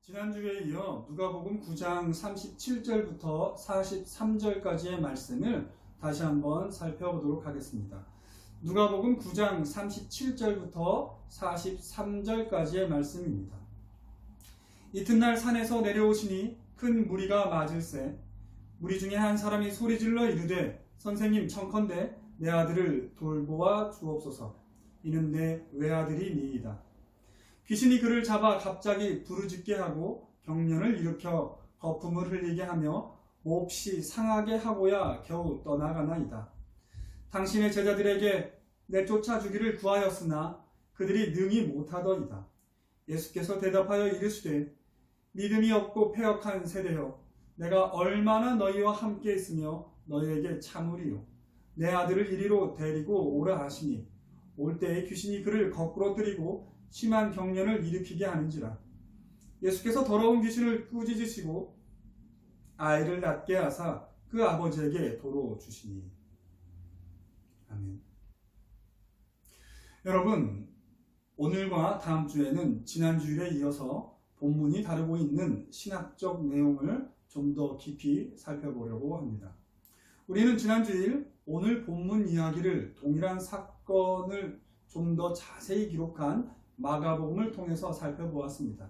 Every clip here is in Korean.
지난주에 이어 누가복음 9장 37절부터 43절까지의 말씀을 다시 한번 살펴보도록 하겠습니다. 누가복음 9장 37절부터 43절까지의 말씀입니다. 이튿날 산에서 내려오시니 큰 무리가 맞을세 무리 중에 한 사람이 소리질러 이르되 선생님 청컨대 내 아들을 돌보아 주옵소서. 이는 내 외아들이니이다. 귀신이 그를 잡아 갑자기 부르짖게 하고 경련을 일으켜 거품을 흘리게 하며 몹시 상하게 하고야 겨우 떠나가나이다. 당신의 제자들에게 내쫓아 주기를 구하였으나 그들이 능히 못하더이다. 예수께서 대답하여 이르시되 믿음이 없고 패역한 세대여, 내가 얼마나 너희와 함께 있으며 너희에게 참으리요. 내 아들을 이리로 데리고 오라 하시니 올 때에 귀신이 그를 거꾸로 들이고 심한 경련을 일으키게 하는지라. 예수께서 더러운 귀신을 꾸짖으시고 아이를 낫게 하사 그 아버지에게 도로 주시니. 아멘. 여러분, 오늘과 다음 주에는 지난주에 이어서 본문이 다루고 있는 신학적 내용을 좀 더 깊이 살펴보려고 합니다. 우리는 지난주일 오늘 본문 이야기를 동일한 사건을 좀 더 자세히 기록한 마가복음을 통해서 살펴보았습니다.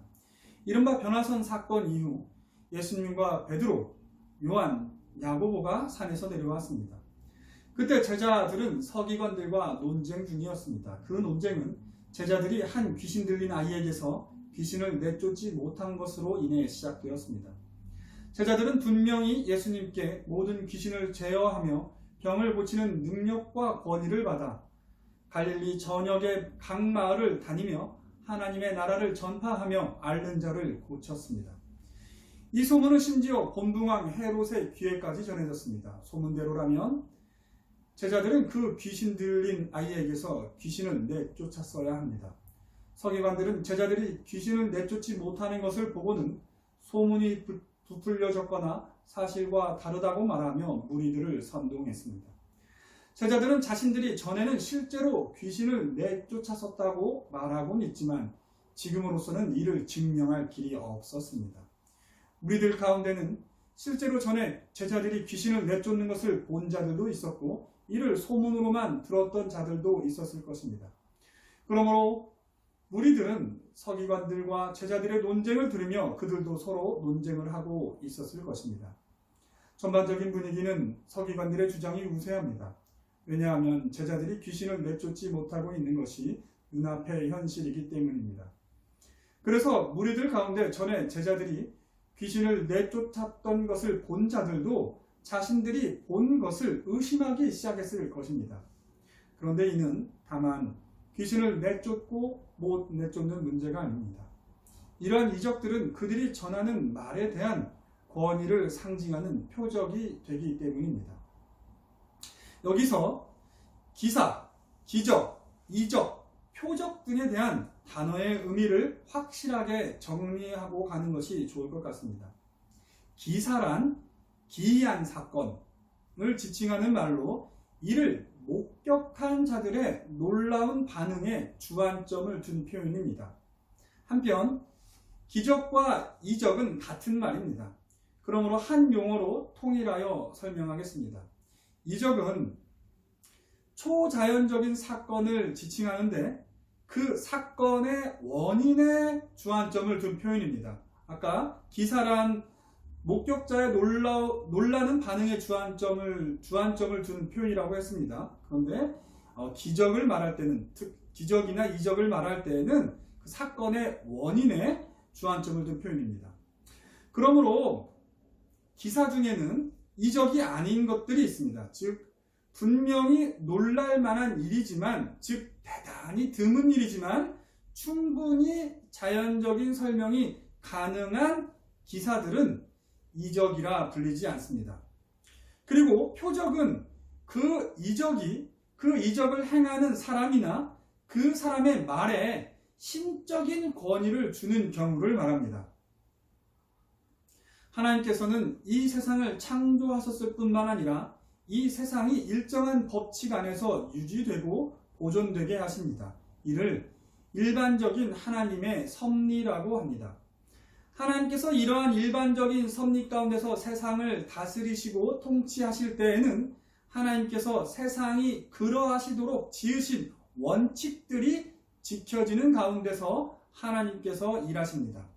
이른바 변화선 사건 이후 예수님과 베드로, 요한, 야고보가 산에서 내려왔습니다. 그때 제자들은 서기관들과 논쟁 중이었습니다. 그 논쟁은 제자들이 한 귀신 들린 아이에게서 귀신을 내쫓지 못한 것으로 인해 시작되었습니다. 제자들은 분명히 예수님께 모든 귀신을 제어하며 병을 고치는 능력과 권위를 받아 갈릴리 전역의 각 마을을 다니며 하나님의 나라를 전파하며 앓는 자를 고쳤습니다. 이 소문은 심지어 곤붕왕 헤롯의 귀에까지 전해졌습니다. 소문대로라면 제자들은 그 귀신 들린 아이에게서 귀신을 내쫓았어야 합니다. 서기관들은 제자들이 귀신을 내쫓지 못하는 것을 보고는 소문이 부풀려졌거나 사실과 다르다고 말하며 무리들을 선동했습니다. 제자들은 자신들이 전에는 실제로 귀신을 내쫓았었다고 말하곤 있지만 지금으로서는 이를 증명할 길이 없었습니다. 무리들 가운데는 실제로 전에 제자들이 귀신을 내쫓는 것을 본 자들도 있었고 이를 소문으로만 들었던 자들도 있었을 것입니다. 그러므로 무리들은 서기관들과 제자들의 논쟁을 들으며 그들도 서로 논쟁을 하고 있었을 것입니다. 전반적인 분위기는 서기관들의 주장이 우세합니다. 왜냐하면 제자들이 귀신을 내쫓지 못하고 있는 것이 눈앞의 현실이기 때문입니다. 그래서 무리들 가운데 전에 제자들이 귀신을 내쫓았던 것을 본 자들도 자신들이 본 것을 의심하기 시작했을 것입니다. 그런데 이는 다만 귀신을 내쫓고 못 내쫓는 문제가 아닙니다. 이러한 이적들은 그들이 전하는 말에 대한 권위를 상징하는 표적이 되기 때문입니다. 여기서 기사, 기적, 이적, 표적 등에 대한 단어의 의미를 확실하게 정리하고 가는 것이 좋을 것 같습니다. 기사란 기이한 사건을 지칭하는 말로 이를 목격한 자들의 놀라운 반응에 주안점을 둔 표현입니다. 한편 기적과 이적은 같은 말입니다. 그러므로 한 용어로 통일하여 설명하겠습니다. 이적은 초자연적인 사건을 지칭하는데 그 사건의 원인에 주안점을 둔 표현입니다. 아까 기사란 목격자의 놀라는 반응에 주안점을 둔 표현이라고 했습니다. 그런데 기적을 말할 때는, 기적이나 이적을 말할 때는 그 사건의 원인에 주안점을 둔 표현입니다. 그러므로 기사 중에는 이적이 아닌 것들이 있습니다. 즉 분명히 놀랄 만한 일이지만, 즉 대단히 드문 일이지만 충분히 자연적인 설명이 가능한 기사들은 이적이라 불리지 않습니다. 그리고 표적은 그 이적을 행하는 사람이나 그 사람의 말에 심적인 권위를 주는 경우를 말합니다. 하나님께서는 이 세상을 창조하셨을 뿐만 아니라 이 세상이 일정한 법칙 안에서 유지되고 보존되게 하십니다. 이를 일반적인 하나님의 섭리라고 합니다. 하나님께서 이러한 일반적인 섭리 가운데서 세상을 다스리시고 통치하실 때에는 하나님께서 세상이 그러하시도록 지으신 원칙들이 지켜지는 가운데서 하나님께서 일하십니다.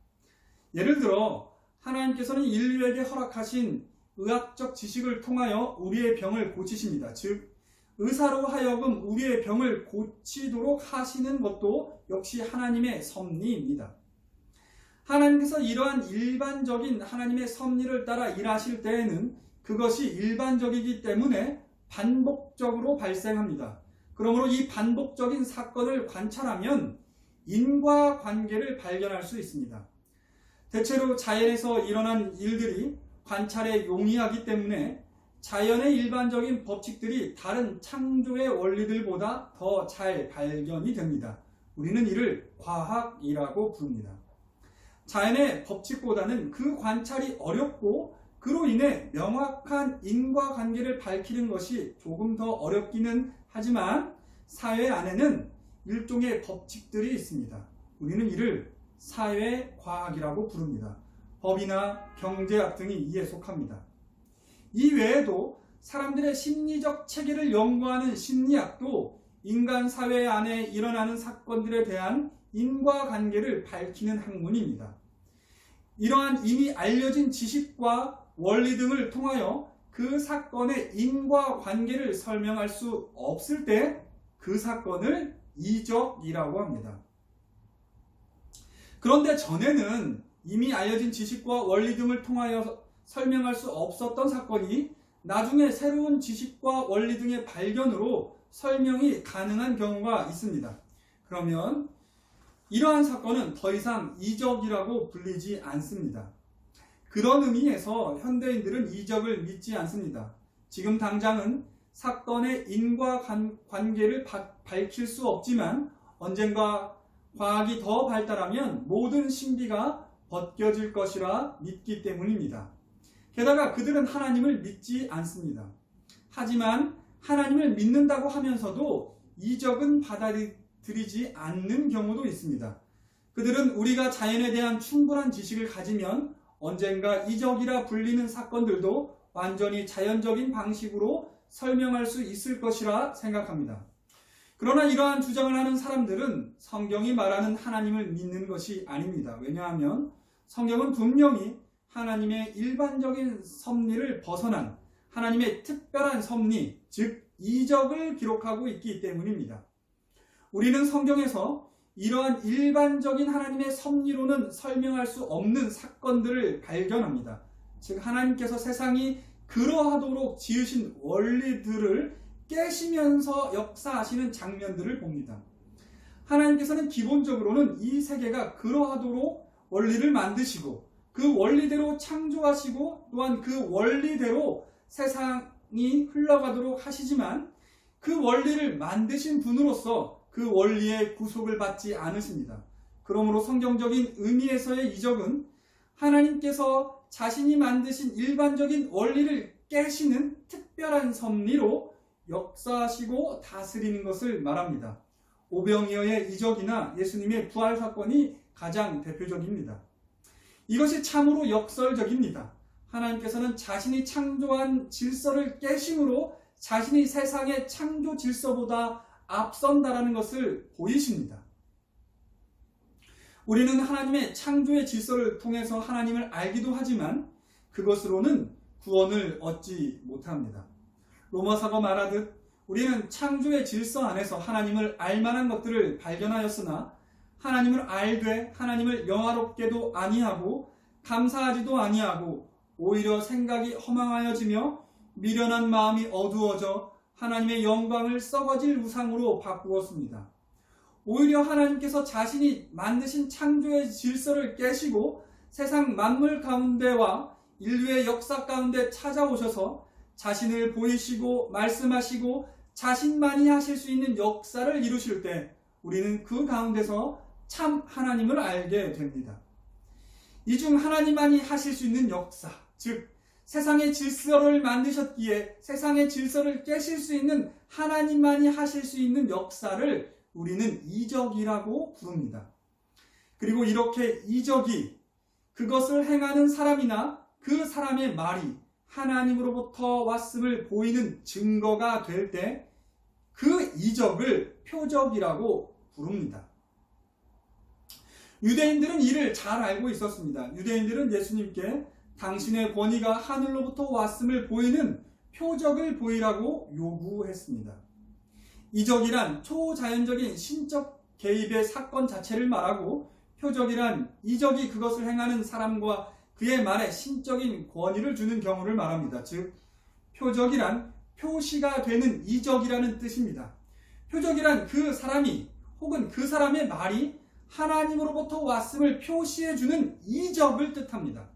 예를 들어 하나님께서는 인류에게 허락하신 의학적 지식을 통하여 우리의 병을 고치십니다. 즉 의사로 하여금 우리의 병을 고치도록 하시는 것도 역시 하나님의 섭리입니다. 하나님께서 이러한 일반적인 하나님의 섭리를 따라 일하실 때에는 그것이 일반적이기 때문에 반복적으로 발생합니다. 그러므로 이 반복적인 사건을 관찰하면 인과관계를 발견할 수 있습니다. 대체로 자연에서 일어난 일들이 관찰에 용이하기 때문에 자연의 일반적인 법칙들이 다른 창조의 원리들보다 더 잘 발견이 됩니다. 우리는 이를 과학이라고 부릅니다. 자연의 법칙보다는 그 관찰이 어렵고 그로 인해 명확한 인과관계를 밝히는 것이 조금 더 어렵기는 하지만 사회 안에는 일종의 법칙들이 있습니다. 우리는 이를 사회과학이라고 부릅니다. 법이나 경제학 등이 이에 속합니다. 이 외에도 사람들의 심리적 체계를 연구하는 심리학도 인간 사회 안에 일어나는 사건들에 대한 인과관계를 밝히는 학문입니다. 이러한 이미 알려진 지식과 원리 등을 통하여 그 사건의 인과관계를 설명할 수 없을 때 그 사건을 이적이라고 합니다. 그런데 전에는 이미 알려진 지식과 원리 등을 통하여 설명할 수 없었던 사건이 나중에 새로운 지식과 원리 등의 발견으로 설명이 가능한 경우가 있습니다. 그러면 이러한 사건은 더 이상 이적이라고 불리지 않습니다. 그런 의미에서 현대인들은 이적을 믿지 않습니다. 지금 당장은 사건의 인과관계를 밝힐 수 없지만 언젠가 과학이 더 발달하면 모든 신비가 벗겨질 것이라 믿기 때문입니다. 게다가 그들은 하나님을 믿지 않습니다. 하지만 하나님을 믿는다고 하면서도 이적은 받아들이지 않는 경우도 있습니다. 그들은 우리가 자연에 대한 충분한 지식을 가지면 언젠가 이적이라 불리는 사건들도 완전히 자연적인 방식으로 설명할 수 있을 것이라 생각합니다. 그러나 이러한 주장을 하는 사람들은 성경이 말하는 하나님을 믿는 것이 아닙니다. 왜냐하면 성경은 분명히 하나님의 일반적인 섭리를 벗어난 하나님의 특별한 섭리, 즉 이적을 기록하고 있기 때문입니다. 우리는 성경에서 이러한 일반적인 하나님의 섭리로는 설명할 수 없는 사건들을 발견합니다. 즉 하나님께서 세상이 그러하도록 지으신 원리들을 깨시면서 역사하시는 장면들을 봅니다. 하나님께서는 기본적으로는 이 세계가 그러하도록 원리를 만드시고 그 원리대로 창조하시고 또한 그 원리대로 세상이 흘러가도록 하시지만 그 원리를 만드신 분으로서 그 원리의 구속을 받지 않으십니다. 그러므로 성경적인 의미에서의 이적은 하나님께서 자신이 만드신 일반적인 원리를 깨시는 특별한 섭리로 역사하시고 다스리는 것을 말합니다. 오병이어의 이적이나 예수님의 부활 사건이 가장 대표적입니다. 이것이 참으로 역설적입니다. 하나님께서는 자신이 창조한 질서를 깨심으로 자신이 세상의 창조 질서보다 앞선다라는 것을 보이십니다. 우리는 하나님의 창조의 질서를 통해서 하나님을 알기도 하지만 그것으로는 구원을 얻지 못합니다. 로마서가 말하듯 우리는 창조의 질서 안에서 하나님을 알만한 것들을 발견하였으나 하나님을 알되 하나님을 영화롭게도 아니하고 감사하지도 아니하고 오히려 생각이 허망하여지며 미련한 마음이 어두워져 하나님의 영광을 썩어질 우상으로 바꾸었습니다. 오히려 하나님께서 자신이 만드신 창조의 질서를 깨시고 세상 만물 가운데와 인류의 역사 가운데 찾아오셔서 자신을 보이시고 말씀하시고 자신만이 하실 수 있는 역사를 이루실 때 우리는 그 가운데서 참 하나님을 알게 됩니다. 이 중 하나님만이 하실 수 있는 역사, 즉 세상의 질서를 만드셨기에 세상의 질서를 깨실 수 있는 하나님만이 하실 수 있는 역사를 우리는 이적이라고 부릅니다. 그리고 이렇게 이적이 그 그것을 행하는 사람이나 그 사람의 말이 하나님으로부터 왔음을 보이는 증거가 될 때 그 이적을 표적이라고 부릅니다. 유대인들은 이를 잘 알고 있었습니다. 유대인들은 예수님께 당신의 권위가 하늘로부터 왔음을 보이는 표적을 보이라고 요구했습니다. 이적이란 초자연적인 신적 개입의 사건 자체를 말하고 표적이란 이적이 그것을 행하는 사람과 그의 말에 신적인 권위를 주는 경우를 말합니다. 즉 표적이란 표시가 되는 이적이라는 뜻입니다. 표적이란 그 사람이 혹은 그 사람의 말이 하나님으로부터 왔음을 표시해주는 이적을 뜻합니다.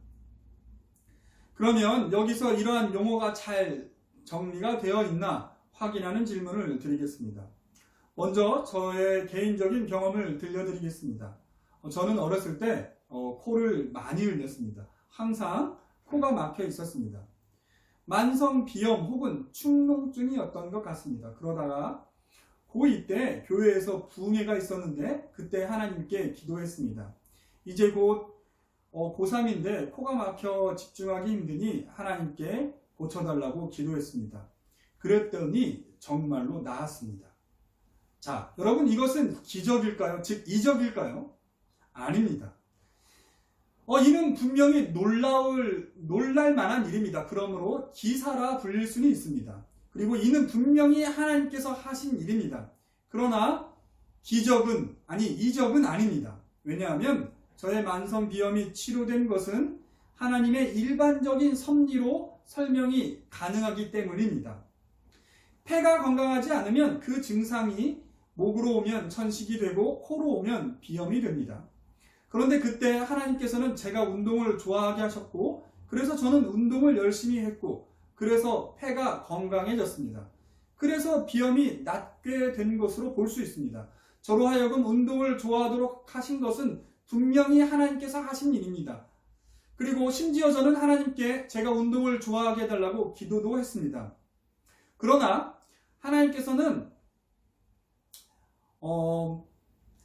그러면 여기서 이러한 용어가 잘 정리가 되어 있나 확인하는 질문을 드리겠습니다. 먼저 저의 개인적인 경험을 들려드리겠습니다. 저는 어렸을 때 코를 많이 흘렸습니다. 항상 코가 막혀 있었습니다. 만성 비염 혹은 축농증이었던 것 같습니다. 그러다가 고2 때 교회에서 부흥회가 있었는데 그때 하나님께 기도했습니다. 이제 곧 고3인데 코가 막혀 집중하기 힘드니 하나님께 고쳐달라고 기도했습니다. 그랬더니 정말로 나았습니다. 자, 여러분 이것은 기적일까요? 즉 이적일까요? 아닙니다. 이는 분명히 놀랄 만한 일입니다. 그러므로 기사라 불릴 수는 있습니다. 그리고 이는 분명히 하나님께서 하신 일입니다. 그러나 이적은 아닙니다. 왜냐하면 저의 만성 비염이 치료된 것은 하나님의 일반적인 섭리로 설명이 가능하기 때문입니다. 폐가 건강하지 않으면 그 증상이 목으로 오면 천식이 되고 코로 오면 비염이 됩니다. 그런데 그때 하나님께서는 제가 운동을 좋아하게 하셨고 그래서 저는 운동을 열심히 했고 그래서 폐가 건강해졌습니다. 그래서 비염이 낫게 된 것으로 볼 수 있습니다. 저로 하여금 운동을 좋아하도록 하신 것은 분명히 하나님께서 하신 일입니다. 그리고 심지어 저는 하나님께 제가 운동을 좋아하게 해달라고 기도도 했습니다. 그러나 하나님께서는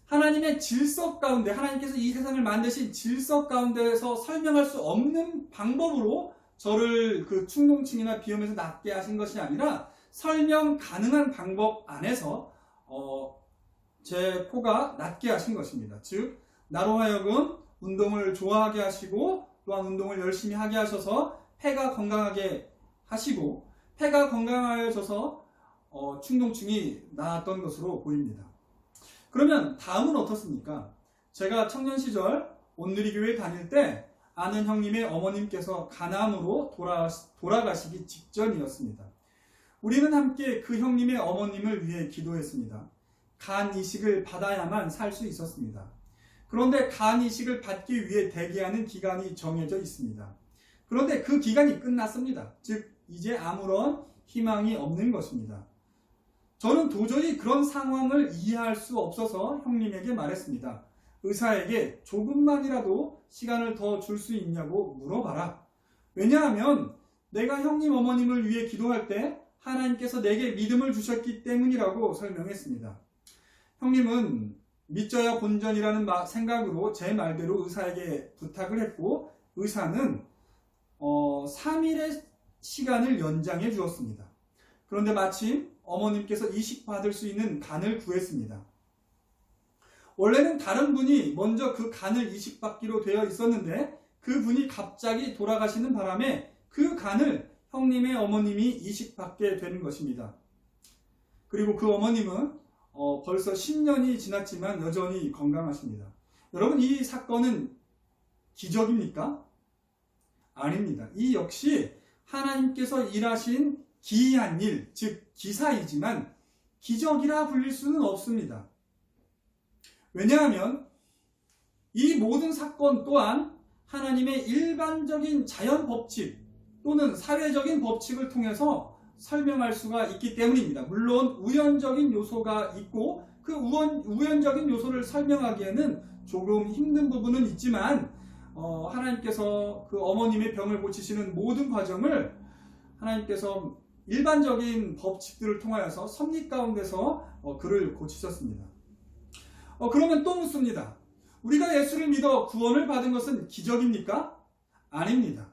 하나님의 질서 가운데 하나님께서 이 세상을 만드신 질서 가운데에서 설명할 수 없는 방법으로 저를 그 축농증이나 비염에서 낫게 하신 것이 아니라 설명 가능한 방법 안에서 제 코가 낫게 하신 것입니다. 즉 나로 하여금 운동을 좋아하게 하시고 또한 운동을 열심히 하게 하셔서 폐가 건강하게 하시고 폐가 건강하여져서 축농증이 나았던 것으로 보입니다. 그러면 다음은 어떻습니까? 제가 청년 시절 온누리교회 다닐 때 아는 형님의 어머님께서 간암으로 돌아가시기 직전이었습니다. 우리는 함께 그 형님의 어머님을 위해 기도했습니다. 간 이식을 받아야만 살 수 있었습니다. 그런데 간 이식을 받기 위해 대기하는 기간이 정해져 있습니다. 그런데 그 기간이 끝났습니다. 즉 이제 아무런 희망이 없는 것입니다. 저는 도저히 그런 상황을 이해할 수 없어서 형님에게 말했습니다. 의사에게 조금만이라도 시간을 더 줄 수 있냐고 물어봐라. 왜냐하면 내가 형님 어머님을 위해 기도할 때 하나님께서 내게 믿음을 주셨기 때문이라고 설명했습니다. 형님은 믿져야 본전이라는 생각으로 제 말대로 의사에게 부탁을 했고 의사는 3일의 시간을 연장해 주었습니다. 그런데 마침 어머님께서 이식받을 수 있는 간을 구했습니다. 원래는 다른 분이 먼저 그 간을 이식받기로 되어 있었는데 그 분이 갑자기 돌아가시는 바람에 그 간을 형님의 어머님이 이식받게 된 것입니다. 그리고 그 어머님은 벌써 10년이 지났지만 여전히 건강하십니다. 여러분 이 사건은 기적입니까? 아닙니다. 이 역시 하나님께서 일하신 기이한 일, 즉 기사이지만 기적이라 불릴 수는 없습니다. 왜냐하면 이 모든 사건 또한 하나님의 일반적인 자연 법칙 또는 사회적인 법칙을 통해서 설명할 수가 있기 때문입니다. 물론 우연적인 요소가 있고 그 우연적인 요소를 설명하기에는 조금 힘든 부분은 있지만 하나님께서 그 어머님의 병을 고치시는 모든 과정을 하나님께서 일반적인 법칙들을 통하여서 섭리 가운데서 그를 고치셨습니다. 그러면 또 묻습니다. 우리가 예수를 믿어 구원을 받은 것은 기적입니까? 아닙니다.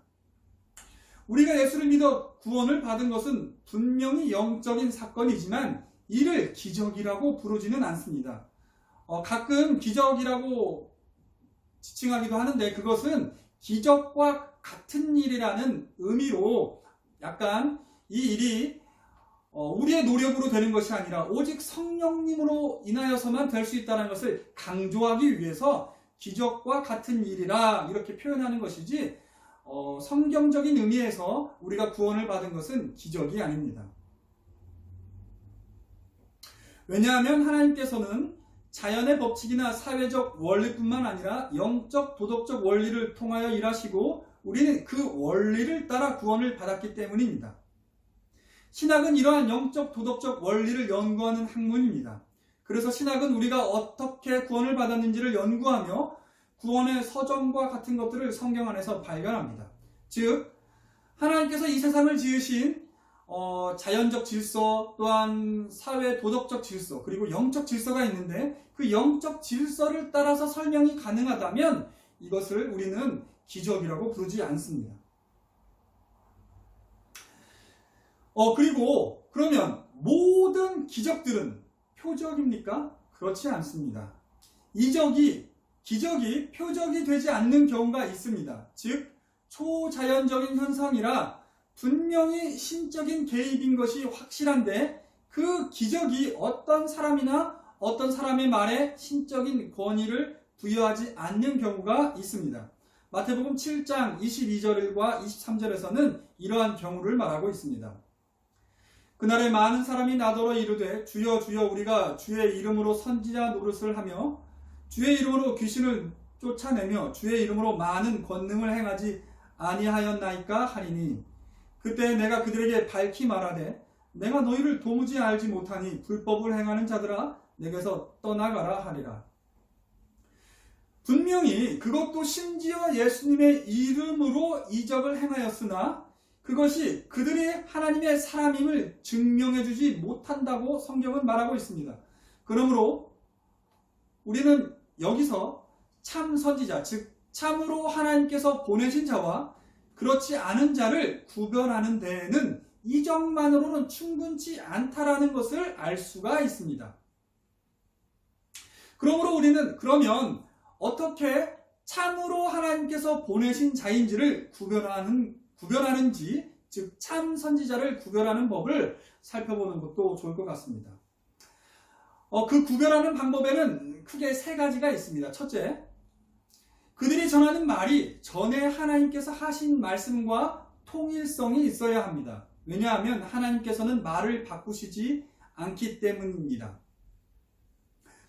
우리가 예수를 믿어 구원을 받은 것은 분명히 영적인 사건이지만 이를 기적이라고 부르지는 않습니다. 가끔 기적이라고 지칭하기도 하는데 그것은 기적과 같은 일이라는 의미로 약간 이 일이 우리의 노력으로 되는 것이 아니라 오직 성령님으로 인하여서만 될 수 있다는 것을 강조하기 위해서 기적과 같은 일이라 이렇게 표현하는 것이지 성경적인 의미에서 우리가 구원을 받은 것은 기적이 아닙니다. 왜냐하면 하나님께서는 자연의 법칙이나 사회적 원리뿐만 아니라 영적 도덕적 원리를 통하여 일하시고 우리는 그 원리를 따라 구원을 받았기 때문입니다. 신학은 이러한 영적 도덕적 원리를 연구하는 학문입니다. 그래서 신학은 우리가 어떻게 구원을 받았는지를 연구하며 구원의 서정과 같은 것들을 성경 안에서 발견합니다. 즉 하나님께서 이 세상을 지으신 자연적 질서 또한 사회 도덕적 질서 그리고 영적 질서가 있는데 그 영적 질서를 따라서 설명이 가능하다면 이것을 우리는 기적이라고 부르지 않습니다. 그리고 그러면 모든 기적들은 표적입니까? 그렇지 않습니다. 기적이 표적이 되지 않는 경우가 있습니다. 즉 초자연적인 현상이라 분명히 신적인 개입인 것이 확실한데 그 기적이 어떤 사람이나 어떤 사람의 말에 신적인 권위를 부여하지 않는 경우가 있습니다. 마태복음 7장 22절과 23절에서는 이러한 경우를 말하고 있습니다. 그날에 많은 사람이 나더러 이르되 주여 주여 우리가 주의 이름으로 선지자 노릇을 하며 주의 이름으로 귀신을 쫓아내며 주의 이름으로 많은 권능을 행하지 아니하였나이까 하리니 그때 내가 그들에게 밝히 말하되 내가 너희를 도무지 알지 못하니 불법을 행하는 자들아 내게서 떠나가라 하리라. 분명히 그것도 심지어 예수님의 이름으로 이적을 행하였으나 그것이 그들이 하나님의 사람임을 증명해주지 못한다고 성경은 말하고 있습니다. 그러므로 우리는 여기서 참 선지자, 즉 참으로 하나님께서 보내신 자와 그렇지 않은 자를 구별하는 데에는 이적만으로는 충분치 않다라는 것을 알 수가 있습니다. 그러므로 우리는 그러면 어떻게 참으로 하나님께서 보내신 자인지를 구별하는지, 즉 참 선지자를 구별하는 법을 살펴보는 것도 좋을 것 같습니다. 그 구별하는 방법에는 크게 세 가지가 있습니다. 첫째, 그들이 전하는 말이 전에 하나님께서 하신 말씀과 통일성이 있어야 합니다. 왜냐하면 하나님께서는 말을 바꾸시지 않기 때문입니다.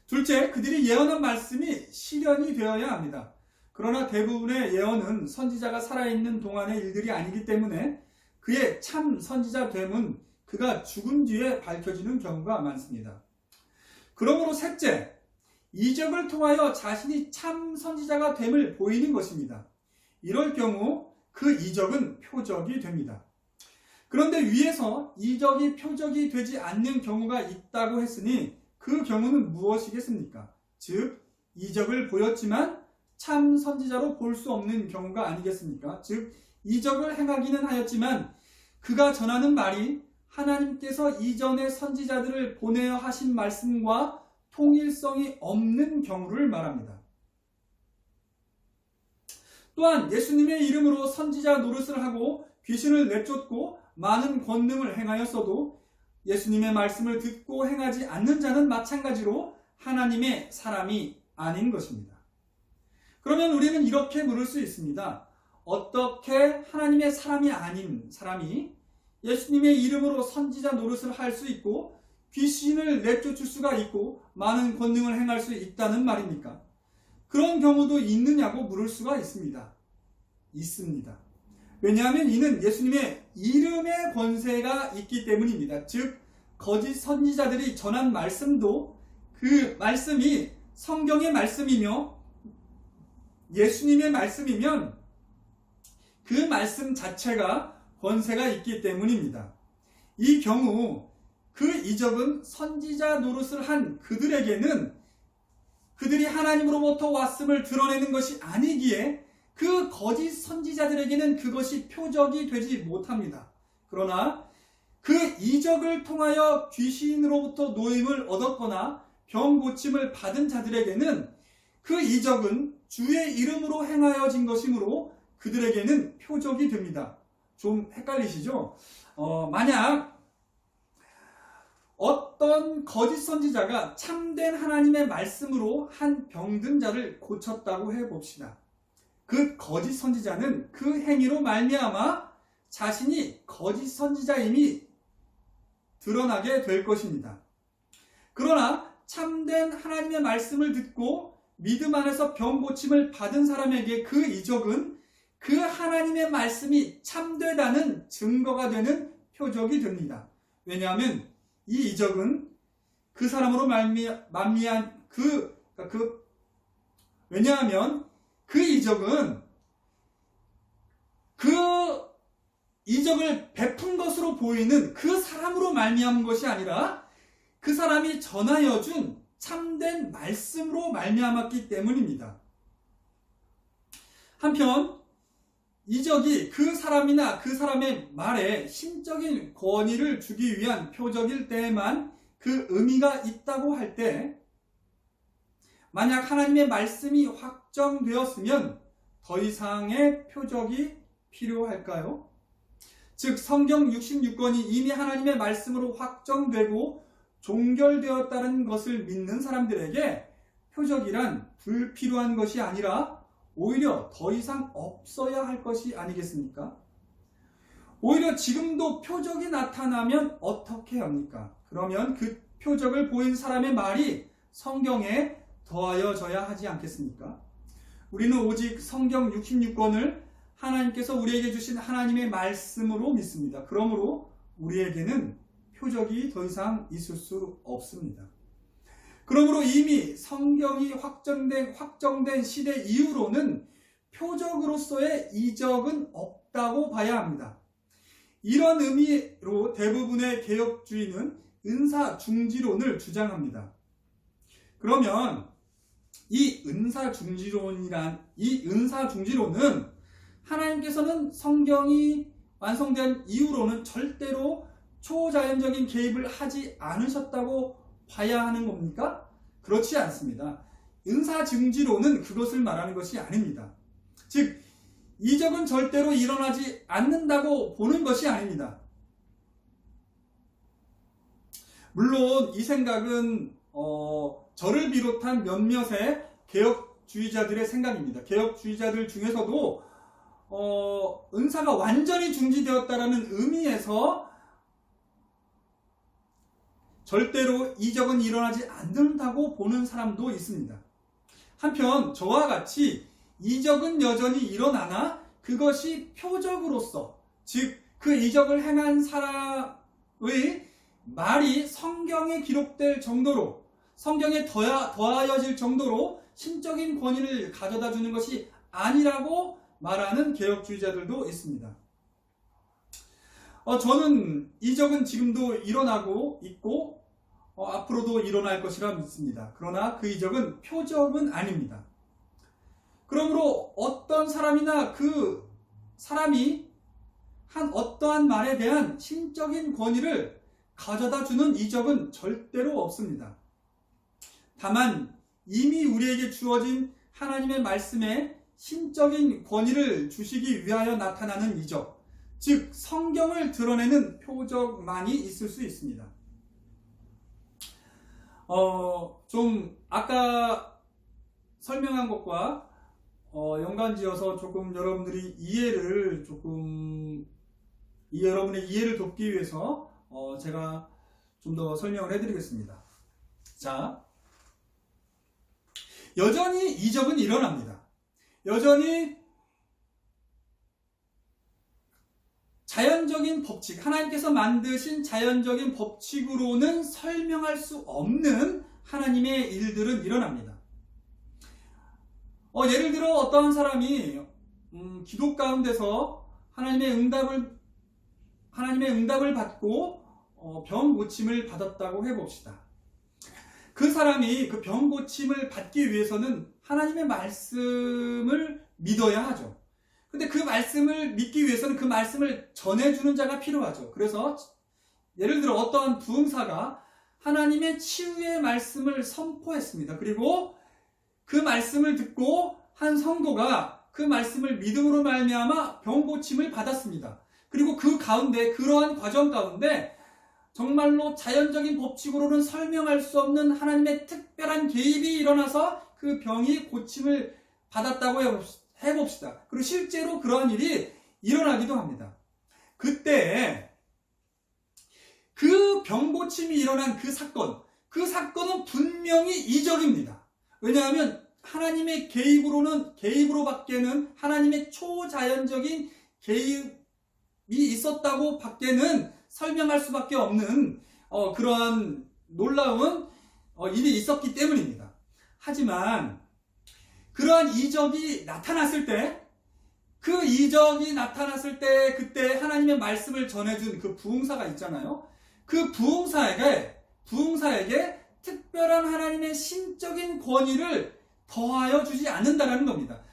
둘째, 그들이 예언한 말씀이 실현이 되어야 합니다. 그러나 대부분의 예언은 선지자가 살아있는 동안의 일들이 아니기 때문에 그의 참 선지자됨은 그가 죽은 뒤에 밝혀지는 경우가 많습니다. 그러므로 셋째, 이적을 통하여 자신이 참 선지자가 됨을 보이는 것입니다. 이럴 경우 그 이적은 표적이 됩니다. 그런데 위에서 이적이 표적이 되지 않는 경우가 있다고 했으니 그 경우는 무엇이겠습니까? 즉 이적을 보였지만 참 선지자로 볼 수 없는 경우가 아니겠습니까? 즉 이적을 행하기는 하였지만 그가 전하는 말이 하나님께서 이전의 선지자들을 보내어 하신 말씀과 통일성이 없는 경우를 말합니다. 또한 예수님의 이름으로 선지자 노릇을 하고 귀신을 내쫓고 많은 권능을 행하였어도 예수님의 말씀을 듣고 행하지 않는 자는 마찬가지로 하나님의 사람이 아닌 것입니다. 그러면 우리는 이렇게 물을 수 있습니다. 어떻게 하나님의 사람이 아닌 사람이 예수님의 이름으로 선지자 노릇을 할 수 있고 귀신을 내쫓을 수가 있고 많은 권능을 행할 수 있다는 말입니까? 그런 경우도 있느냐고 물을 수가 있습니다. 있습니다. 왜냐하면 이는 예수님의 이름의 권세가 있기 때문입니다. 즉 거짓 선지자들이 전한 말씀도 그 말씀이 성경의 말씀이며 예수님의 말씀이면 그 말씀 자체가 권세가 있기 때문입니다. 이 경우 그 이적은 선지자 노릇을 한 그들에게는 그들이 하나님으로부터 왔음을 드러내는 것이 아니기에 그 거짓 선지자들에게는 그것이 표적이 되지 못합니다. 그러나 그 이적을 통하여 귀신으로부터 노임을 얻었거나 병 고침을 받은 자들에게는 그 이적은 주의 이름으로 행하여진 것이므로 그들에게는 표적이 됩니다. 좀 헷갈리시죠? 만약 어떤 거짓 선지자가 참된 하나님의 말씀으로 한 병든 자를 고쳤다고 해봅시다. 그 거짓 선지자는 그 행위로 말미암아 자신이 거짓 선지자임이 드러나게 될 것입니다. 그러나 참된 하나님의 말씀을 듣고 믿음 안에서 병 고침을 받은 사람에게 그 이적은 그 하나님의 말씀이 참되다는 증거가 되는 표적이 됩니다. 왜냐하면 이 이적은 그 사람으로 왜냐하면 그 이적은 그 이적을 베푼 것으로 보이는 그 사람으로 말미암은 것이 아니라 그 사람이 전하여 준 참된 말씀으로 말미암았기 때문입니다. 한편 이적이 그 사람이나 그 사람의 말에 심적인 권위를 주기 위한 표적일 때에만 그 의미가 있다고 할 때, 만약 하나님의 말씀이 확정되었으면 더 이상의 표적이 필요할까요? 즉 성경 66권이 이미 하나님의 말씀으로 확정되고 종결되었다는 것을 믿는 사람들에게 표적이란 불필요한 것이 아니라 오히려 더 이상 없어야 할 것이 아니겠습니까? 오히려 지금도 표적이 나타나면 어떻게 합니까? 그러면 그 표적을 보인 사람의 말이 성경에 더하여져야 하지 않겠습니까? 우리는 오직 성경 66권을 하나님께서 우리에게 주신 하나님의 말씀으로 믿습니다. 그러므로 우리에게는 표적이 더 이상 있을 수 없습니다. 그러므로 이미 성경이 확정된 시대 이후로는 표적으로서의 이적은 없다고 봐야 합니다. 이런 의미로 대부분의 개혁주의는 은사중지론을 주장합니다. 그러면 이 은사중지론은 하나님께서는 성경이 완성된 이후로는 절대로 초자연적인 개입을 하지 않으셨다고 봐야 하는 겁니까? 그렇지 않습니다. 은사중지론은 그것을 말하는 것이 아닙니다. 즉 이적은 절대로 일어나지 않는다고 보는 것이 아닙니다. 물론 이 생각은 저를 비롯한 몇몇의 개혁주의자들의 생각입니다. 개혁주의자들 중에서도 은사가 완전히 중지되었다는 의미에서 절대로 이적은 일어나지 않는다고 보는 사람도 있습니다. 한편 저와 같이 이적은 여전히 일어나나 그것이 표적으로서, 즉 그 이적을 행한 사람의 말이 성경에 기록될 정도로, 성경에 더하여질 정도로 신적인 권위를 가져다 주는 것이 아니라고 말하는 개혁주의자들도 있습니다. 저는 이적은 지금도 일어나고 있고 앞으로도 일어날 것이라 믿습니다. 그러나 그 이적은 표적은 아닙니다. 그러므로 어떤 사람이나 그 사람이 한 어떠한 말에 대한 신적인 권위를 가져다 주는 이적은 절대로 없습니다. 다만 이미 우리에게 주어진 하나님의 말씀에 신적인 권위를 주시기 위하여 나타나는 이적, 즉 성경을 드러내는 표적만이 있을 수 있습니다. 좀 아까 설명한 것과 연관지어서 조금 여러분들이 여러분의 이해를 돕기 위해서 제가 좀 더 설명을 해드리겠습니다. 자, 여전히 이적은 일어납니다. 여전히 자연적인 법칙, 하나님께서 만드신 자연적인 법칙으로는 설명할 수 없는 하나님의 일들은 일어납니다. 예를 들어 어떠한 사람이 기도 가운데서 하나님의 응답을 받고 병 고침을 받았다고 해봅시다. 그 사람이 그 병 고침을 받기 위해서는 하나님의 말씀을 믿어야 하죠. 근데 그 말씀을 믿기 위해서는 그 말씀을 전해주는 자가 필요하죠. 그래서 예를 들어 어떠한 부흥사가 하나님의 치유의 말씀을 선포했습니다. 그리고 그 말씀을 듣고 한 성도가 그 말씀을 믿음으로 말미암아 병 고침을 받았습니다. 그리고 그 가운데, 그러한 과정 가운데 정말로 자연적인 법칙으로는 설명할 수 없는 하나님의 특별한 개입이 일어나서 그 병이 고침을 받았다고 해봅시다. 그리고 실제로 그러한 일이 일어나기도 합니다. 그때 그 병 고침이 일어난 그 사건은 분명히 이적입니다. 왜냐하면 하나님의 개입으로밖에는 하나님의 초자연적인 개입이 있었다고 밖에는 설명할 수밖에 없는 그러한 놀라운 일이 있었기 때문입니다. 하지만 그러한 이적이 나타났을 때, 그때 하나님의 말씀을 전해준 그 부흥사가 있잖아요. 그 부흥사에게 특별한 하나님의 신적인 권위를 더하여 주지 않는다는 겁니다.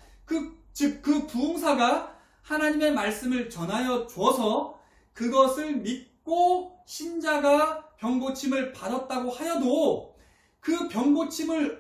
즉 그 부흥사가 하나님의 말씀을 전하여 줘서 그것을 믿고 신자가 병고침을 받았다고 하여도 그 병고침이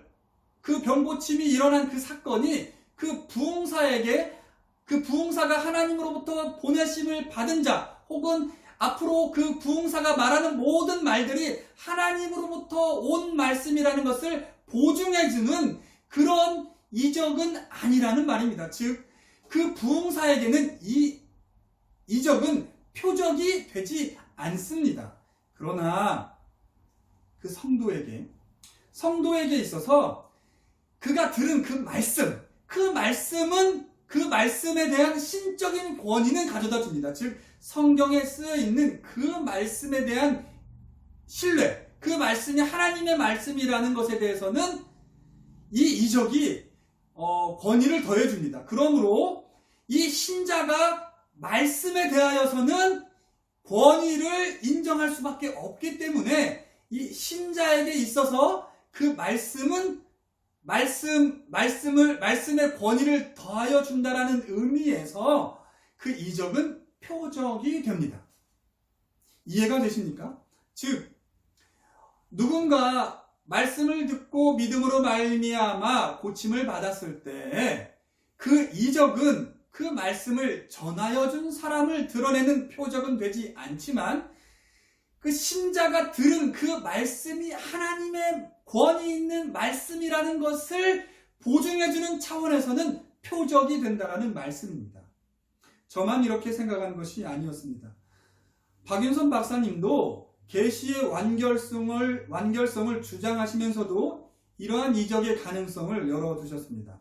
일어난 그 사건이 그 부흥사가 하나님으로부터 보내심을 받은 자, 혹은 앞으로 그 부흥사가 말하는 모든 말들이 하나님으로부터 온 말씀이라는 것을 보증해주는 그런 이적은 아니라는 말입니다. 즉, 그 부흥사에게는 이 이적은 표적이 되지 않습니다. 그러나 그 성도에게 있어서 그가 들은 그 말씀에 대한 신적인 권위는 가져다 줍니다. 즉, 성경에 쓰여 있는 그 말씀에 대한 신뢰, 그 말씀이 하나님의 말씀이라는 것에 대해서는 이 이적이 권위를 더해줍니다. 그러므로 이 신자가 말씀에 대하여서는 권위를 인정할 수밖에 없기 때문에 이 신자에게 있어서 그 말씀의 권위를 더하여 준다라는 의미에서 그 이적은 표적이 됩니다. 이해가 되십니까? 즉, 누군가 말씀을 듣고 믿음으로 말미암아 고침을 받았을 때 그 이적은 그 말씀을 전하여 준 사람을 드러내는 표적은 되지 않지만, 그 신자가 들은 그 말씀이 하나님의 권위 있는 말씀이라는 것을 보증해주는 차원에서는 표적이 된다는 말씀입니다. 저만 이렇게 생각하는 것이 아니었습니다. 박윤선 박사님도 계시의 완결성을 주장하시면서도 이러한 이적의 가능성을 열어두셨습니다.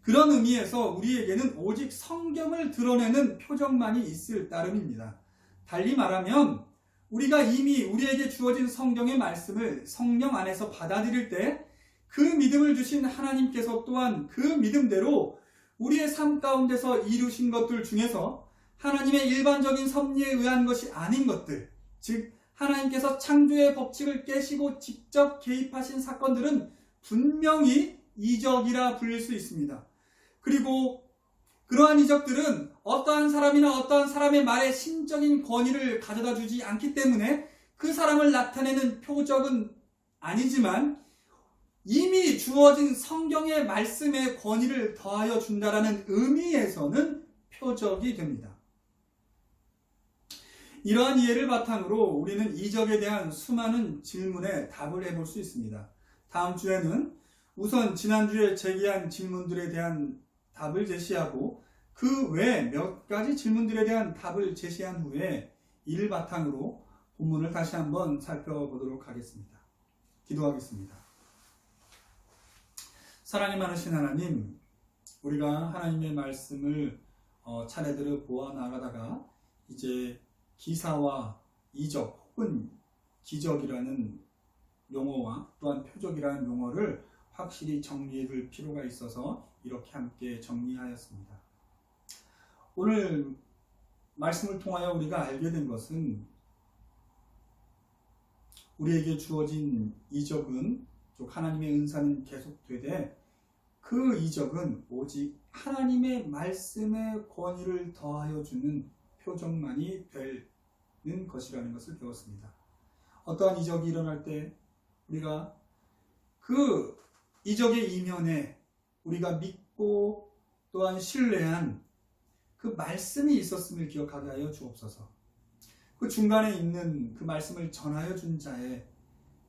그런 의미에서 우리에게는 오직 성경을 드러내는 표적만이 있을 따름입니다. 달리 말하면 우리가 이미 우리에게 주어진 성경의 말씀을 성령 안에서 받아들일 때 그 믿음을 주신 하나님께서 또한 그 믿음대로 우리의 삶 가운데서 이루신 것들 중에서 하나님의 일반적인 섭리에 의한 것이 아닌 것들, 즉 하나님께서 창조의 법칙을 깨시고 직접 개입하신 사건들은 분명히 이적이라 불릴 수 있습니다. 그리고 그러한 이적들은 어떠한 사람이나 어떠한 사람의 말에 신적인 권위를 가져다 주지 않기 때문에 그 사람을 나타내는 표적은 아니지만 이미 주어진 성경의 말씀에 권위를 더하여 준다라는 의미에서는 표적이 됩니다. 이러한 이해를 바탕으로 우리는 이적에 대한 수많은 질문에 답을 해볼 수 있습니다. 다음 주에는 우선 지난주에 제기한 질문들에 대한 답을 제시하고 그 외 몇 가지 질문들에 대한 답을 제시한 후에 이를 바탕으로 본문을 다시 한번 살펴보도록 하겠습니다. 기도하겠습니다. 사랑이 많으신 하나님, 우리가 하나님의 말씀을 차례대로 보아 나가다가 이제 기사와 이적 혹은 기적이라는 용어와 또한 표적이라는 용어를 확실히 정리해 둘 필요가 있어서 이렇게 함께 정리하였습니다. 오늘 말씀을 통하여 우리가 알게 된 것은 우리에게 주어진 이적은 즉 하나님의 은사는 계속되되 그 이적은 오직 하나님의 말씀의 권위를 더하여 주는 표적만이 되는 것이라는 것을 배웠습니다. 어떠한 이적이 일어날 때 우리가 그 이적의 이면에 우리가 믿고 또한 신뢰한 그 말씀이 있었음을 기억하게 하여 주옵소서. 그 중간에 있는 그 말씀을 전하여 준 자의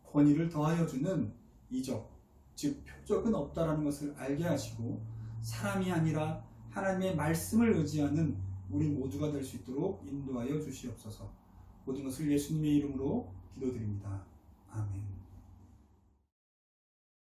권위를 더하여 주는 이적, 즉 표적은 없다라는 것을 알게 하시고 사람이 아니라 하나님의 말씀을 의지하는 우리 모두가 될 수 있도록 인도하여 주시옵소서. 모든 것을 예수님의 이름으로 기도드립니다. 아멘.